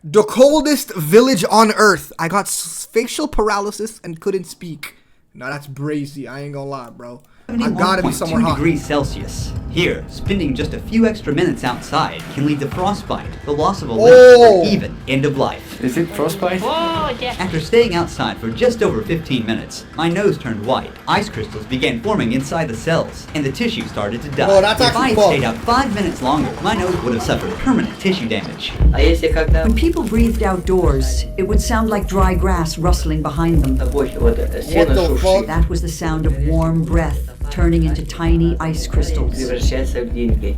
The coldest village on earth. I got facial paralysis and couldn't speak. Now that's brazy. I ain't gonna lie, bro. I gotta be somewhere hot. 71.2 degrees Celsius. Here, spending just a few extra minutes outside can lead to frostbite, the loss of a limb, or even end of life. Is it frostbite? Oh, yeah. After staying outside for just over 15 minutes, my nose turned white. Ice crystals began forming inside the cells, and the tissue started to die. Oh, that's if actually I had fun. stayed out 5 minutes longer, my nose would have suffered permanent tissue damage. When people breathed outdoors, it would sound like dry grass rustling behind them. What the fuck? That was the sound of warm breath turning into tiny ice crystals.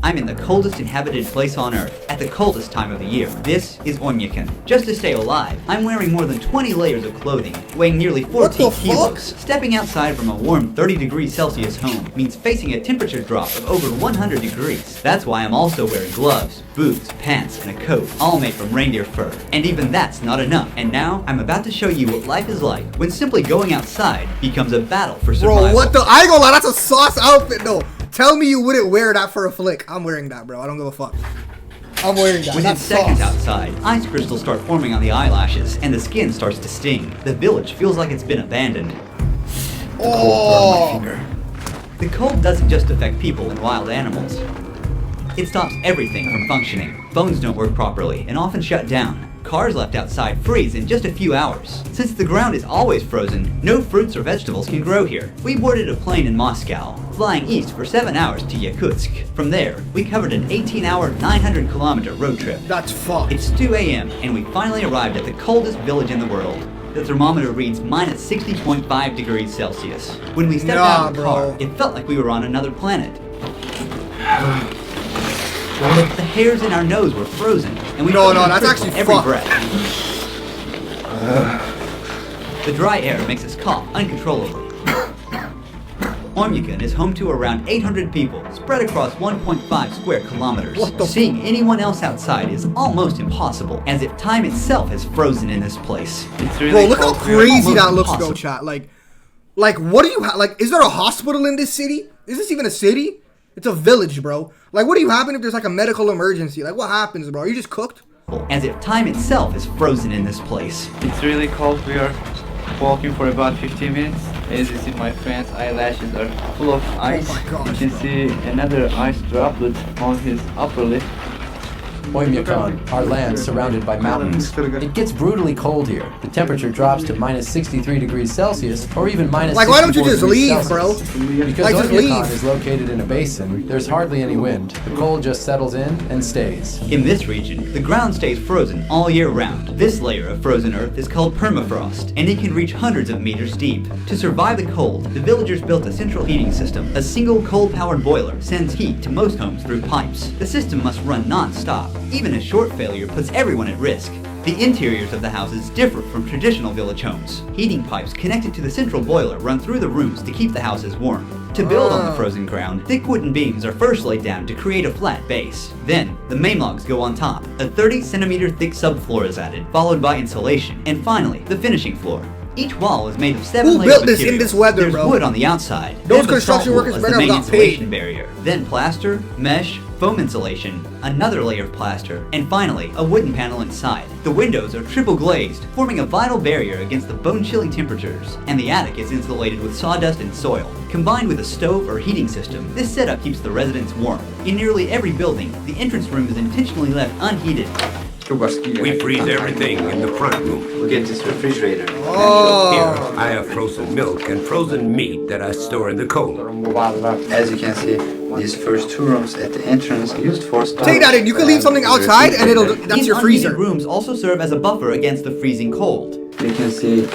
I'm in the coldest inhabited place on Earth, at the coldest time of the year. This is Onyakan. Just to stay alive, I'm wearing more than 20 layers of clothing, weighing nearly 14 kilos. Stepping outside from a warm 30 degrees Celsius home means facing a temperature drop of over 100 degrees. That's why I'm also wearing gloves, boots, pants, and a coat, all made from reindeer fur. And even that's not enough. And now, I'm about to show you what life is like when simply going outside becomes a battle for survival. Bro, what the? I ain't gonna lie, that's a sauce outfit though. Tell me you wouldn't wear that for a flick. I'm wearing that, bro. I don't give a fuck. I'm wearing that. Within That's seconds sauce. outside, ice crystals start forming on the eyelashes, and the skin starts to sting. The village feels like it's been abandoned. Oh. The cold doesn't just affect people and wild animals. It stops everything from functioning. Phones don't work properly and often shut down. Cars left outside freeze in just a few hours. Since the ground is always frozen, no fruits or vegetables can grow here. We boarded a plane in Moscow, flying east for 7 hours to Yakutsk. From there, we covered an 18-hour, 900-kilometer road trip. That's fucked. It's 2 a.m. and we finally arrived at the coldest village in the world. The thermometer reads minus 60.5 degrees Celsius. When we stepped out of the car, it felt like we were on another planet. The hairs in our nose were frozen, and we No, felt that's it actually with every fucked. breath. The dry air makes us cough uncontrollably. Onyakan is home to around 800 people, spread across 1.5 square kilometers. What the Seeing anyone else outside is almost impossible, as if time itself has frozen in this place. Bro, look how crazy that looks, impossible. though, chat. Like, what do you like? Is there a hospital in this city? Is this even a city? It's a village, bro. Like, what do you happen if there's like a medical emergency? Like, what happens, bro? Are you just cooked? As if time itself is frozen in this place. It's really cold. We are walking for about 15 minutes. As you see, my friend's eyelashes are full of ice. my gosh, You can see another ice droplet on his upper lip. Oymyakon, our land surrounded by mountains. It gets brutally cold here. The temperature drops to minus 63 degrees Celsius, or even minus Like, why don't you 64 just degrees leave, bro? Celsius. Because Like, just Oymyakon leave. is located in a basin, there's hardly any wind. The cold just settles in and stays. In this region, the ground stays frozen all year round. This layer of frozen earth is called permafrost, and it can reach hundreds of meters deep. To survive the cold, the villagers built a central heating system. A single coal-powered boiler sends heat to most homes through pipes. The system must run non-stop. Even a short failure puts everyone at risk. The interiors of the houses differ from traditional village homes. Heating pipes connected to the central boiler run through the rooms to keep the houses warm. To build on the frozen ground, thick wooden beams are first laid down to create a flat base. Then, the main logs go on top. A 30-centimeter thick subfloor is added, followed by insulation, and finally, the finishing floor. Each wall is made of 7 Who layers built of this in materials. this weather, There's bro? wood on the outside. Those then the salt construction wool workers as better the main have got paid. insulation barrier. Then plaster, mesh, foam insulation, another layer of plaster, and finally, a wooden panel inside. The windows are triple glazed, forming a vital barrier against the bone-chilling temperatures, and the attic is insulated with sawdust and soil. Combined with a stove or heating system, this setup keeps the residents warm. In nearly every building, the entrance room is intentionally left unheated. We freeze everything in the front room. We'll get this refrigerator. Oh. Here, I have frozen milk and frozen meat that I store in the cold. As you can see, these first 2 rooms at the entrance used for storage. Take that in. You can leave something outside and that's These your unheated freezer. rooms also serve as a buffer against the freezing cold. You can see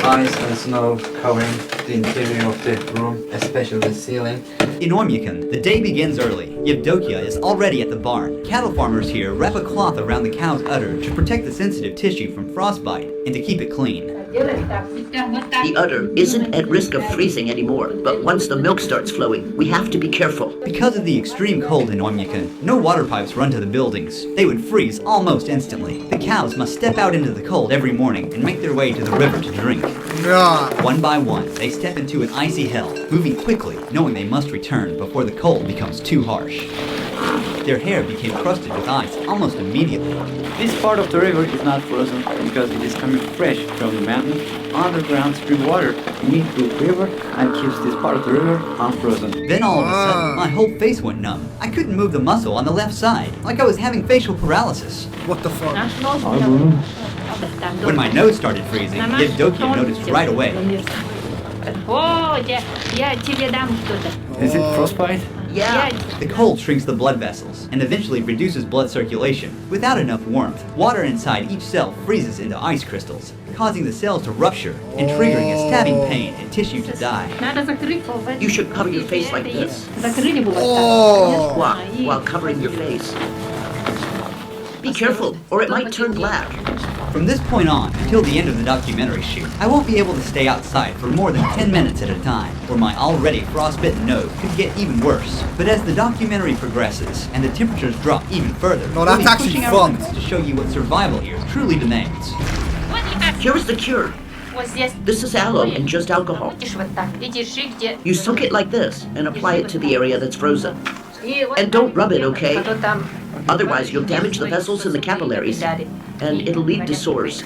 ice and snow covering the interior of the room, especially the ceiling. In Oymyakon, the day begins early. Yevdokia is already at the barn. Cattle farmers here wrap a cloth around the cow's udder to protect the sensitive tissue from frostbite and to keep it clean. The udder isn't at risk of freezing anymore, but once the milk starts flowing, we have to be careful. Because of the extreme cold in Oymyakon, no water pipes run to the buildings. They would freeze almost instantly. The cows must step out into the cold every morning and make their way to the river to drink. Nah. One by one, they step into an icy hell, moving quickly, knowing they must return before the cold becomes too harsh. their hair became crusted with ice almost immediately. This part of the river is not frozen because it is coming fresh from the mountain. Underground spring water meets the river and keeps this part of the river unfrozen. Then all of a sudden, my whole face went numb. I couldn't move the muscle on the left side, like I was having facial paralysis. What the fuck? When my nose started freezing, Yevdokia noticed right away. Is it frostbite? Yeah. The cold shrinks the blood vessels and eventually reduces blood circulation. Without enough warmth, water inside each cell freezes into ice crystals, causing the cells to rupture and triggering a stabbing pain and tissue to die. You should cover your face like this. Oh. While covering your face. Be careful, or it might turn black. From this point on, until the end of the documentary shoot, I won't be able to stay outside for more than 10 minutes at a time, or my already frostbitten nose could get even worse. But as the documentary progresses, and the temperatures drop even further, No, we'll that's be actually pushing our fucked. limits to show you what survival here truly demands. Here is the cure. This is aloe and just alcohol. You soak it like this and apply it to the area that's frozen. And don't rub it, okay? Otherwise, you'll damage the vessels in the capillaries, and it'll lead to sores.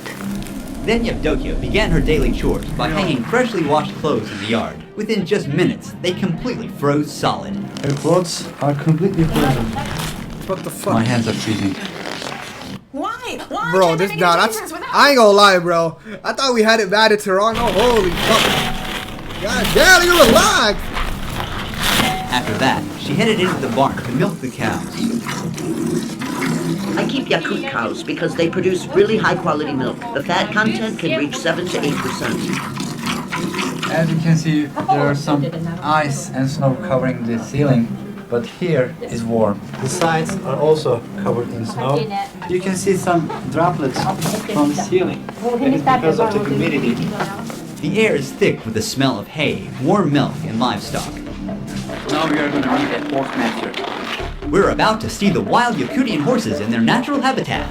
Then Yevdokia began her daily chores by hanging freshly washed clothes in the yard. Within just minutes, they completely froze solid. Her clothes are completely frozen. What the fuck? My hands are freezing. Why? Bro, this nah, that's I ain't gonna lie, bro. I thought we had it bad in Toronto. Holy fuck. God damn, you alive. After that, she headed into the barn to milk the cows. I keep Yakut cows because they produce really high quality milk. The fat content can reach 7 to 8%. As you can see, there are some ice and snow covering the ceiling, but here is warm. The sides are also covered in snow. You can see some droplets from the ceiling. It is because of the humidity. The air is thick with the smell of hay, warm milk, and livestock. Now we are going to meet a horse master. We're about to see the wild Yakutian horses in their natural habitat.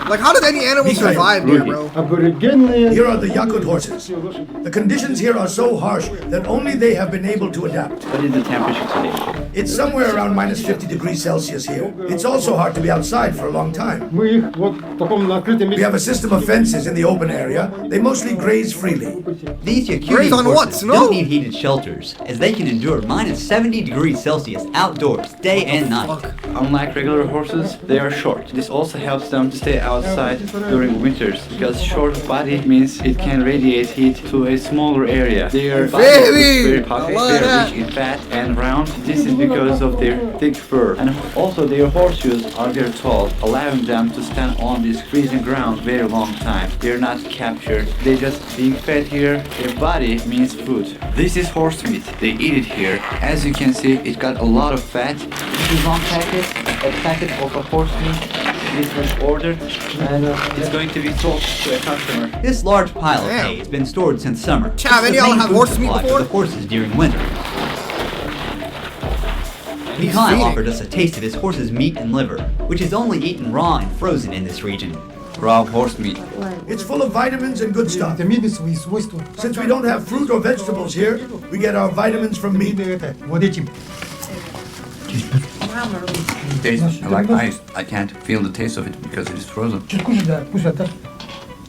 Like, how did any animal survive here, bro? Here are the Yakut horses. The conditions here are so harsh that only they have been able to adapt. What is the temperature today? It's somewhere around minus 50 degrees Celsius here. It's also hard to be outside for a long time. We have a system of fences in the open area. They mostly graze freely. These Graze Yakutian on what? horses Snow? don't need heated shelters, as they can endure minus 70 degrees Celsius outdoors, day and night. Unlike regular horses, they are short. This also helps them to stay outside during winters, because short body means it can radiate heat to a smaller area. Their body is very puffy, they are rich in fat and round. This is because of their thick fur. And also their horseshoes are very tall, allowing them to stand on this freezing ground very long time. They're not captured. They just being fed here. Their body means food. This is horse meat. They eat it here. As you can see, it got a lot of fat. This is one packet, a packet of a horse meat. This was ordered and it's going to be sold to a customer. This large pile of hay has been stored since summer. Chav, any It's the of y'all main have food horse meat supply for before? the horses during winter. Mikhail offered us a taste of his horse's meat and liver, which is only eaten raw and frozen in this region. Raw horse meat. It's full of vitamins and good stuff. Since we don't have fruit or vegetables here, we get our vitamins from meat. Tastes like ice. I can't feel the taste of it because it is frozen.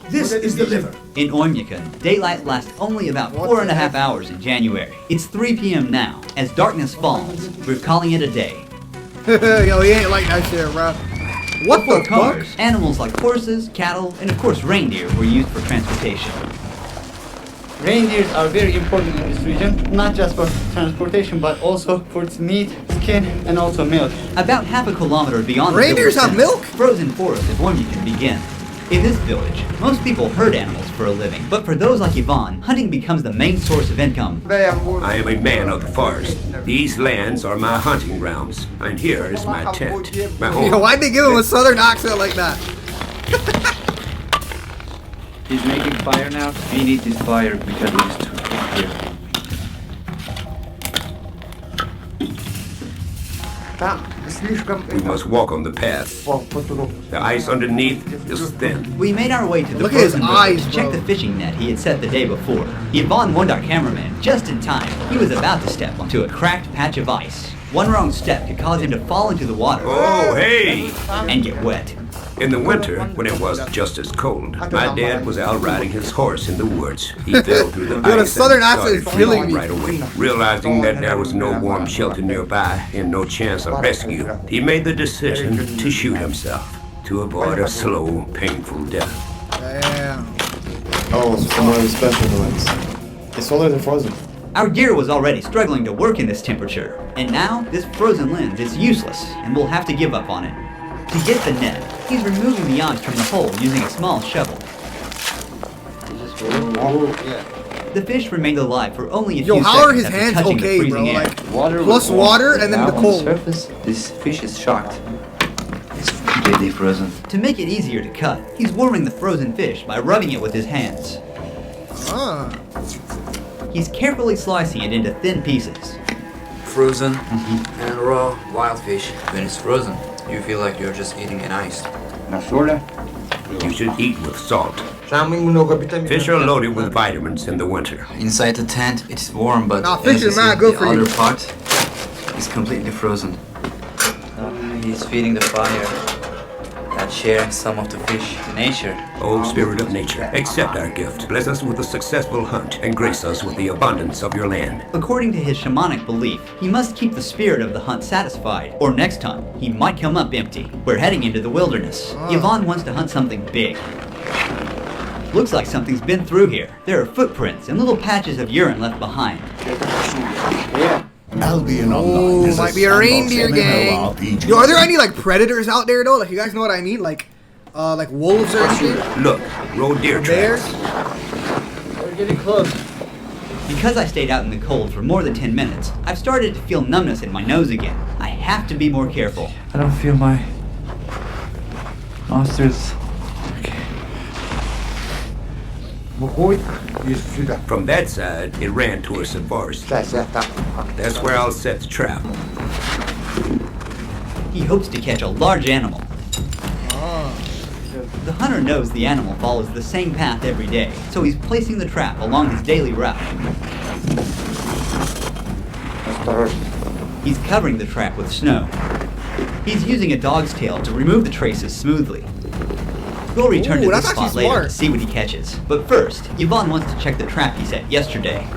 This is the liver. In Oymyakon, daylight lasts only about 4.5 hours in January. It's 3 p.m. now. As darkness falls, we're calling it a day. Yo, he ain't like that shit, bro. What Before the cars, fuck? animals like horses, cattle, and of course reindeer were used for transportation. Reindeers are very important in this region, not just for transportation, but also for its meat, skin, and also milk. About half a kilometer beyond Reindeers the have village milk? center, frozen forest of Oymyakon begin. In this village, most people herd animals for a living, but for those like Ivan, hunting becomes the main source of income. I am a man of the forest. These lands are my hunting grounds, and here is my tent, my home. Yo, why'd they give him a southern accent like that? He's making fire now. We need this fire because it is too thick here. We must walk on the path. The ice underneath is thin. We made our way to the Look at his frozen river eyes, to check bro. the fishing net he had set the day before. Ivan warned our cameraman just in time. He was about to step onto a cracked patch of ice. One wrong step could cause him to fall into the water. Oh, hey! And get wet. In the winter, when it was just as cold, my dad was out riding his horse in the woods. He fell through the Yo, the ice southern and accent is started killing freezing me. right away. Realizing that there was no warm shelter nearby and no chance of rescue, he made the decision to shoot himself to avoid a slow, painful death. Damn. Oh, it's one of the special ones. It's older than Frozen. Our gear was already struggling to work in this temperature, and now this frozen lens is useless, and we'll have to give up on it. To get the net, he's removing the ice from the hole using a small shovel. The fish remained alive for only a few Yo, how are seconds his after hands touching the okay, bro? freezing air. Like, plus water and then the On cold. surface, this fish is shocked. It's completely frozen. To make it easier to cut, he's warming the frozen fish by rubbing it with his hands. Ah. He's carefully slicing it into thin pieces. Frozen and raw wild fish. When it's frozen, you feel like you're just eating an ice. You should eat with salt. Fish are loaded with vitamins in the winter. Inside the tent, it's warm, but Nah, fish as you is mad see, good the for you. other part is completely frozen. He's feeding the fire and sharing some of the fish to nature. O Spirit of nature, accept our gift. Bless us with a successful hunt and grace us with the abundance of your land. According to his shamanic belief, he must keep the spirit of the hunt satisfied, or next time, he might come up empty. We're heading into the wilderness. Yvonne wants to hunt something big. Looks like something's been through here. There are footprints and little patches of urine left behind. Albion Oh, might be a reindeer gang. Yo, are there any like predators out there though? Like, you guys know what I mean? Like wolves or anything? Look, roe deer Bears? tracks. We're getting close. Because I stayed out in the cold for more than 10 minutes, I've started to feel numbness in my nose again. I have to be more careful. I don't feel my nostrils. From that side, it ran towards the forest. That's where I'll set the trap. He hopes to catch a large animal. The hunter knows the animal follows the same path every day, so he's placing the trap along his daily route. He's covering the trap with snow. He's using a dog's tail to remove the traces smoothly. We'll return to this spot later to see what he catches. But first, Yvonne wants to check the trap he set yesterday.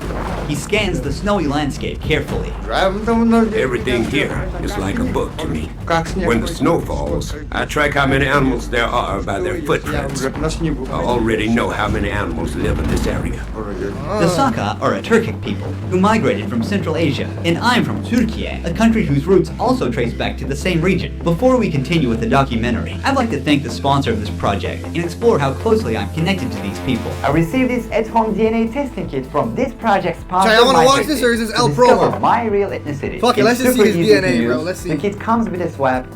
He scans the snowy landscape carefully. Everything here is like a book to me. When the snow falls, I track how many animals there are by their footprints. I already know how many animals live in this area. The Saka are a Turkic people who migrated from Central Asia, and I'm from Turkey, a country whose roots also trace back to the same region. Before we continue with the documentary, I'd like to thank the sponsor of this project and explore how closely I'm connected to these people. I received this at-home DNA testing kit from this project's sponsor. Sorry, I want to watch this, or is this El Promo? My real ethnicity. Fuck it, let's just see his DNA, bro. Let's see. The kit comes with a swab.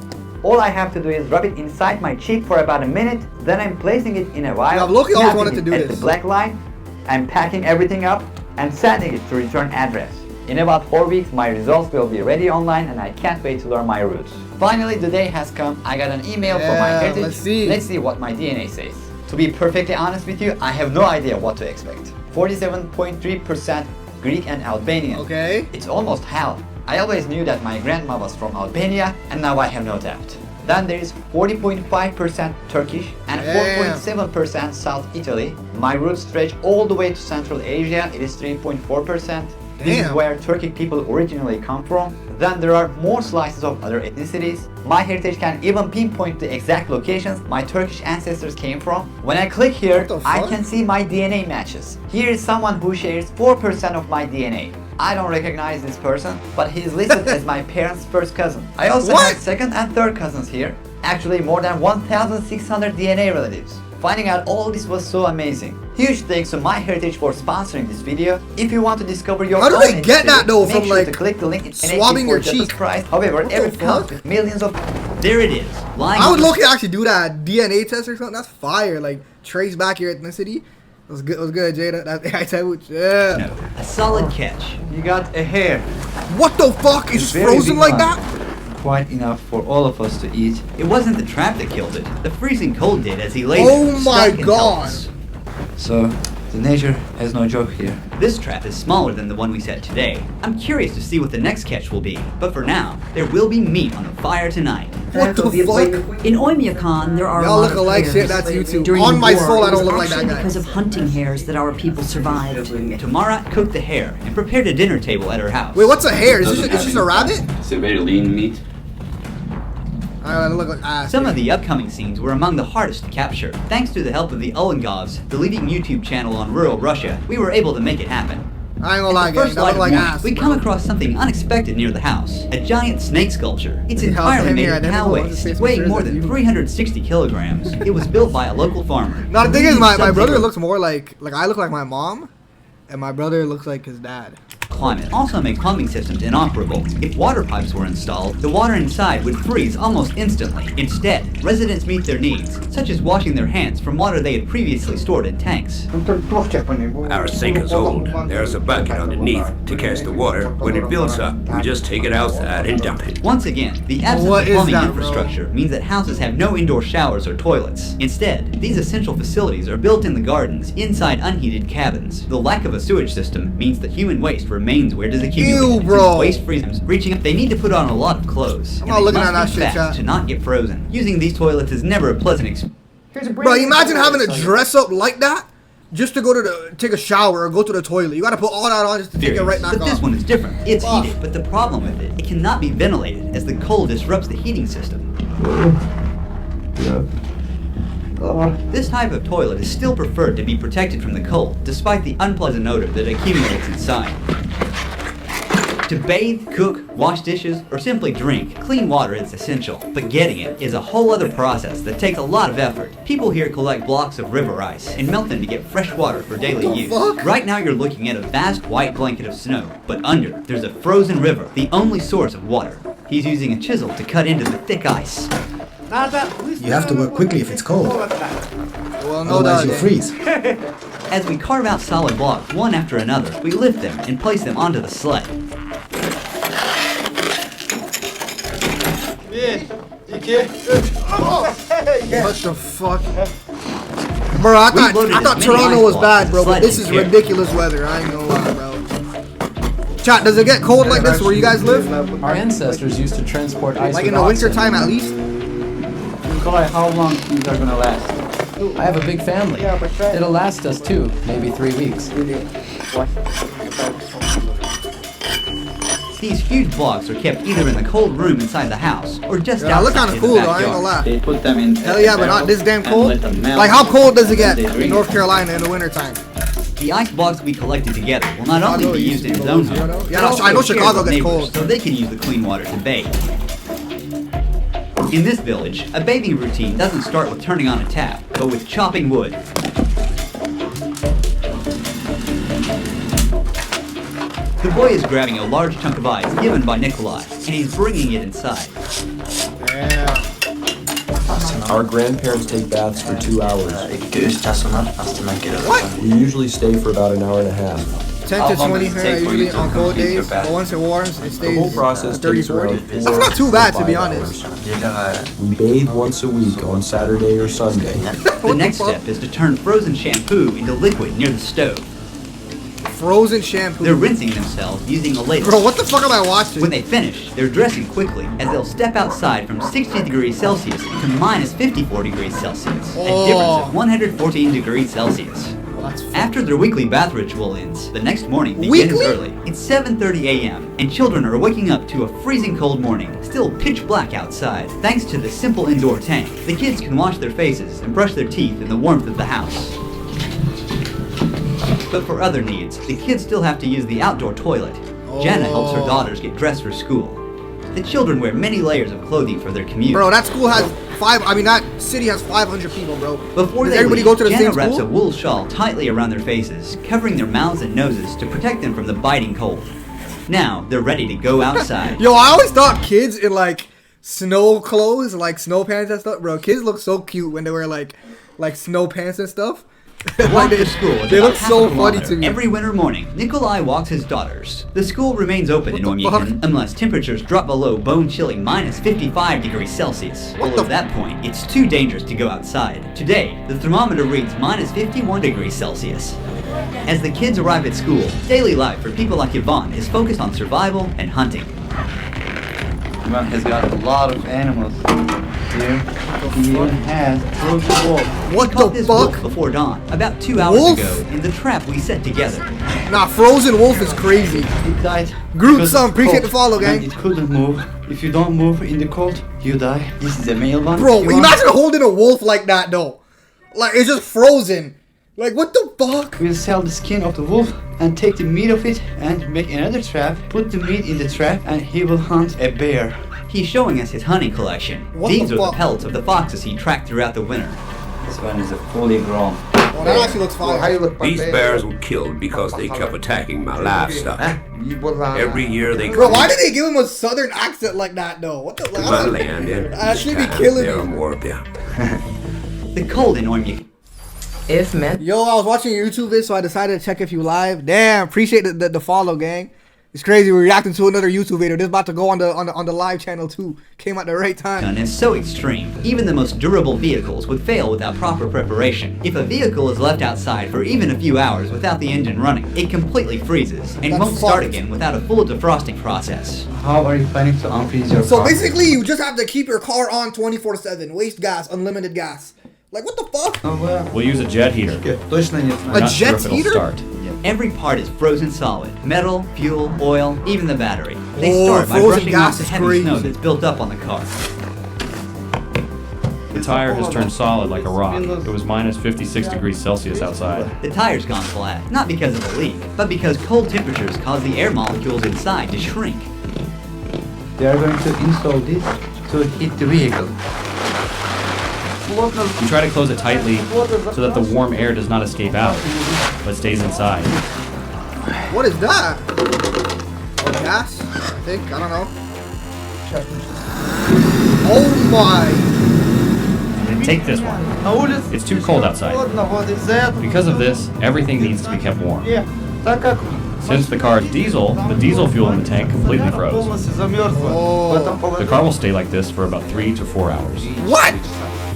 All I have to do is rub it inside my cheek for about a minute. Then I'm placing it in a vial. I've always wanted to do at this. The black line. I'm packing everything up and sending it to return address. In about 4 weeks, my results will be ready online, and I can't wait to learn my roots. Finally, the day has come. I got an email from my heritage. Let's see what my DNA says. To be perfectly honest with you, I have no idea what to expect. 47.3% Greek and Albanian. Okay. It's almost half. I always knew that my grandma was from Albania, and now I have no doubt. Then there is 40.5% Turkish and 4.7% South Italy. My roots stretch all the way to Central Asia. It is 3.4%. This is where Turkic people originally come from. Then there are more slices of other ethnicities. My heritage can even pinpoint the exact locations my Turkish ancestors came from. When I click here, I can see my DNA matches. Here is someone who shares 4% of my DNA. I don't recognize this person, but he is listed as my parents' first cousin. I also have second and third cousins here. Actually, more than 1,600 DNA relatives. Finding out all this was so amazing. Huge thanks to MyHeritage for sponsoring this video. If you want to discover your own How do they get that though make from sure like to click the link in swabbing your cheek? Price. However, every counts with millions of. There it is. I would look actually do that DNA test or something. That's fire. Like trace back your ethnicity. It was good. It was good, Jada. That I tell you, yeah. No, a solid catch. You got a hair. What the fuck? Is this frozen like that? Quite enough for all of us to eat. It wasn't the trap that killed it. The freezing cold did as he lay Oh there, my stuck and god. helpless. So, The nature has no joke here. This trap is smaller than the one we set today. I'm curious to see what the next catch will be, but for now, there will be meat on the fire tonight. What the fuck? In Oymyakon, there are Y'all a lot look of alike, hares. shit, that's YouTube. During On the my war, soul, I it don't was look like that actually guy. because of hunting hares that our people survived. Tamara cooked the hare and prepared a dinner table at her house. Wait, what's a hare? Is this just a rabbit? It's a very lean meat. I look like ass. Some of the upcoming scenes were among the hardest to capture. Thanks to the help of the Ulangovs, the leading YouTube channel on rural Russia, we were able to make it happen. I ain't gonna lie, At the gang. first That light look of like morning, ass. we come across something unexpected near the house. A giant snake sculpture. It's Yeah, entirely damn made near of cow identical. I'll just waste, say some weighing pictures more of than you. 360 kilograms. It was built by a local farmer. No, the thing is, my Really brother something- looks more like I look like my mom, and my brother looks like his dad. Climate also make pumping systems inoperable. If water pipes were installed, the water inside would freeze almost instantly. Instead, residents meet their needs, such as washing their hands from water they had previously stored in tanks. Our sink is old. There's a bucket underneath to catch the water. When it builds up, we just take it outside and dump it. Once again, the absence What of is plumbing that, infrastructure means that houses have no indoor showers or toilets. Instead, these essential facilities are built in the gardens, inside unheated cabins. The lack of a sewage system means that human waste remains where it is accumulated. Ew, bro. Since waste freezes reaching up, they need to put on a lot of clothes. I'm and not they looking must at that be shit, fast chat. to not get frozen. Using these toilets is never a pleasant experience. Bro, imagine having to dress up like that just to go to take a shower or go to the toilet. You gotta put all that on just to take it right back But off. this one is different. It's heated, but the problem with it cannot be ventilated as the cold disrupts the heating system. This type of toilet is still preferred to be protected from the cold, despite the unpleasant odor that accumulates inside. To bathe, cook, wash dishes, or simply drink, clean water is essential, but getting it is a whole other process that takes a lot of effort. People here collect blocks of river ice and melt them to get fresh water for daily use. Right now you're looking at a vast white blanket of snow, but under, there's a frozen river, the only source of water. He's using a chisel to cut into the thick ice. You have to work quickly if it's cold. Well, no Otherwise doubt. you'll freeze. As we carve out solid blocks one after another, we lift them and place them onto the sled. What the fuck? Bro, I thought Toronto was bad, bro, but this is ridiculous weather. I ain't gonna lie, bro. Chat, does it get cold like this where you guys live? Our ancestors used to transport ice Like with in the winter oxen. time at least? Nikolai, how long these are gonna last? I have a big family. It'll last us too, maybe 3 weeks. These huge blocks are kept either in the cold room inside the house or just Yeah, look outside kinda in cool the though, I ain't gonna backyard. lie. They put them in. Hell yeah, but not this damn cold. Like how cold does it get in North Carolina in the winter time? The ice blocks we collected together will not only be used in his own home, Yeah, but also I know shared Chicago with gets neighbors cold. so they can use the clean water to bathe. In this village, a bathing routine doesn't start with turning on a tap, but with chopping wood. The boy is grabbing a large chunk of ice given by Nikolai, and he's bringing it inside. Our grandparents take baths for 2 hours. What? We usually stay for about an hour and a half. 10 to 20 here usually on cold days, but once it warms, it The stays whole process 30, takes 40. around 4 That's not too bad, to be to 5 honest. hours. We bathe once a week on Saturday or Sunday. The next step is to turn frozen shampoo into liquid near the stove. Frozen shampoo. They're rinsing themselves using a ladle. Bro, what the fuck am I watching? When they finish, they're dressing quickly as they'll step outside from 60 degrees Celsius to minus 54 degrees Celsius, a difference of 114 degrees Celsius. After their weekly bath ritual ends, the next morning begins early. It's 7:30 a.m. and children are waking up to a freezing cold morning, still pitch black outside. Thanks to the simple indoor tank, the kids can wash their faces and brush their teeth in the warmth of the house. But for other needs, the kids still have to use the outdoor toilet. Jana helps her daughters get dressed for school. The children wear many layers of clothing for their commute. Bro, that school has that city has 500 people, bro. Before Does they everybody leave, go to the Jana same wraps school? a wool shawl tightly around their faces, covering their mouths and noses to protect them from the biting cold. Now, they're ready to go outside. Yo, I always thought kids in like snow clothes, like snow pants and stuff, bro. Kids look so cute when they wear like snow pants and stuff. Walk to school is they about look half so a funny kilometer. to me. Every winter morning, Nikolai walks his daughters. The school remains open in Oymyakon unless temperatures drop below bone-chilling minus 55 degrees Celsius. Well, at that point, it's too dangerous to go outside. Today, the thermometer reads minus 51 degrees Celsius. As the kids arrive at school, daily life for people like Yvonne is focused on survival and hunting. Ivan has got a lot of animals here. He even has frozen wolf. What Caught the this fuck? wolf before dawn, about 2 hours Wolf? ago, in the trap we set together. Nah, frozen wolf is crazy. It died. Groot, because son, it's appreciate cold, the follow, and gang. it couldn't move. If you don't move in the cold, you die. This is a male one. Bro, You want- imagine holding a wolf like that, though. Like, it's just frozen. Like, what the fuck? We'll sell the skin of the wolf and take the meat of it and make another trap, put the meat in the trap, and he will hunt a bear. He's showing us his hunting collection. What These the are fuck? the pelts of the foxes he tracked throughout the winter. This one is a fully grown. Oh, that actually looks fire. These bears were killed because they kept attacking my livestock. Every year they Bro, come why did they give him a southern accent like that, though? What the to my land, and actually be each time killing there are me. more of them. The cold in Ormuz. Yo, I was watching your YouTube vid, so I decided to check if you live. Damn, appreciate the follow, gang. It's crazy. We're reacting to another YouTube video. This is about to go on the live channel too. Came at the right time. Gun is so extreme, even the most durable vehicles would fail without proper preparation. If a vehicle is left outside for even a few hours without the engine running, it completely freezes and That's won't start fucked. again without a full defrosting process. How are you planning to unfreeze your So car? basically, you just have to keep your car on 24/7. Waste gas, unlimited gas. Like, what the fuck? We'll use a jet heater. A Not sure jet if it'll heater? start. Every part is frozen solid. Metal, fuel, oil, even the battery. They Oh, start by frozen brushing gas off the is heavy crazy. snow that's built up on the car. The tire has turned solid like a rock. It was minus 56 degrees Celsius outside. The tire's gone flat, not because of a leak, but because cold temperatures cause the air molecules inside to shrink. They are going to install this to heat the vehicle. We try to close it tightly so that the warm air does not escape out, but stays inside. What is that? Oh, gas? I think. I don't know. Oh my! And take this one. It's too cold outside. Because of this, everything needs to be kept warm. Since the car is diesel, the diesel fuel in the tank completely froze. The car will stay like this for about 3 to 4 hours. What?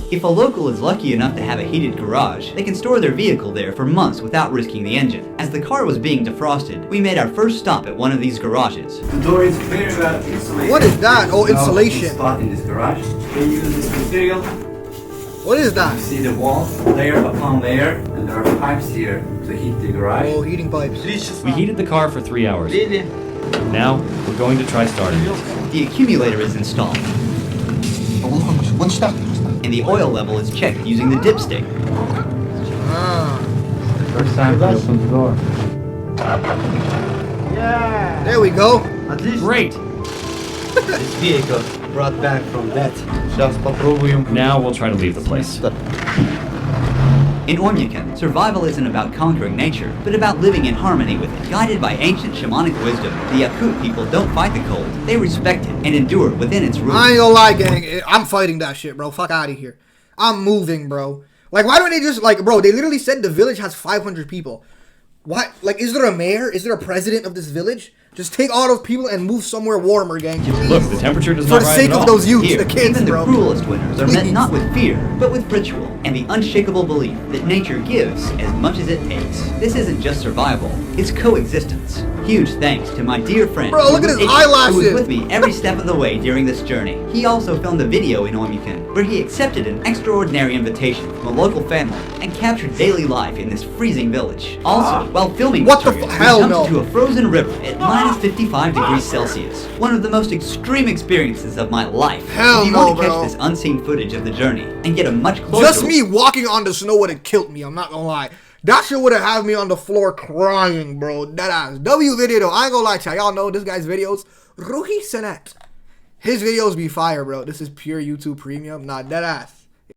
If a local is lucky enough to have a heated garage, they can store their vehicle there for months without risking the engine. As the car was being defrosted, we made our first stop at one of these garages. The door is very well insulated. What is that? Oh, insulation. Spot in this garage. They use this material. What is that? You see the wall, layer upon layer, and there are pipes here to heat the garage. Oh, heating pipes. We heated the car for 3 hours. Now, we're going to try starting it. The accumulator is installed, and the oil level is checked using the dipstick. First time to open the door. There we go. Great! This vehicle brought back from death. Now we'll try to leave the place. In Ormuz, survival isn't about conquering nature, but about living in harmony with it. Guided by ancient shamanic wisdom, the Yakut people don't fight the cold. They respect it and endure within its roots. I ain't gonna lie, gang. I'm fighting that shit, bro. Fuck out of here. I'm moving, bro. Like, why don't they just, like, bro, they literally said the village has 500 people. What? Like, is there a mayor? Is there a president of this village? Just take all those people and move somewhere warmer, gang. Please. Look, the temperature does For not the rise sake at of all. those youths, Here, the kids, even the bro. cruelest winters are met Please. not with fear, but with ritual, and the unshakable belief that nature gives as much as it takes. This isn't just survival, it's coexistence. Huge thanks to my dear friend Bro, look at his who eyelashes. was with me every step of the way during this journey. He also filmed a video in Ormuz where he accepted an extraordinary invitation from a local family and captured daily life in this freezing village. Also, while filming What the this f- we hell jumped no. into a frozen river at minus 55 degrees Celsius. One of the most extreme experiences of my life. Hell if you no, want to bro. catch this unseen footage of the journey and get a much closer Just me walking on the snow would have killed me. I'm not gonna lie. That shit would have had me on the floor crying, bro. That ass. W video though. I ain't gonna lie to y'all. Know this guy's videos. Ruhi Senet. His videos be fire, bro. This is pure YouTube premium. Nah, that ass.